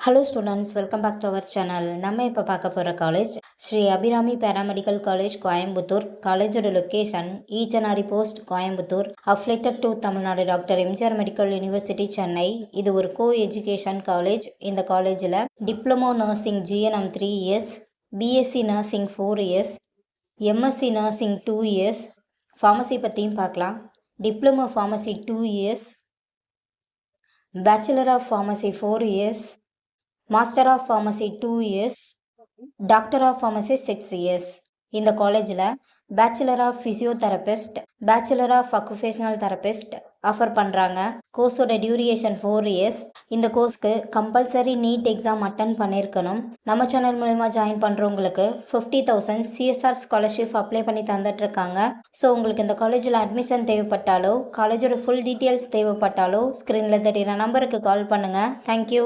Hello students, welcome back to our channel. நம்ம இப்போ பார்க்க போகிற college Sri Abirami paramedical college Coimbatore. காலேஜோட லொக்கேஷன் ஈச் அண்ட் ஆரி post Coimbatore. Affiliated to Tamil Nadu doctor MGR medical university Chennai. இது ஒரு கோ எஜுகேஷன் காலேஜ். இந்த காலேஜில் diploma nursing GNM 3 years, BSc nursing 4 years, MSc nursing 2 years, pharmacy பற்றியும் பார்க்கலாம். Diploma pharmacy 2 years, Bachelor of Pharmacy 4 years, Master of Pharmacy 2 years, Doctor of Pharmacy 6 years. இந்த காலேஜில் bachelor of physiotherapist, bachelor of occupational therapist offer பண்ணுறாங்க. கோர்ஸோட duration 4 years. இந்த கோர்ஸ்க்கு compulsory NEET exam attend பண்ணியிருக்கணும். நம்ம சேனல் மூலிமா ஜாயின் பண்ணுறவங்களுக்கு 50,000 சிஎஸ்ஆர் ஸ்காலர்ஷிப் அப்ளை பண்ணி தந்துட்டுருக்காங்க. ஸோ உங்களுக்கு இந்த காலேஜில் அட்மிஷன் தேவைப்பட்டாலோ, காலேஜோட ஃபுல் டீட்டெயில்ஸ் தேவைப்பட்டாலோ ஸ்க்ரீனில் தெரியிற நம்பருக்கு கால் பண்ணுங்கள். தேங்க்யூ.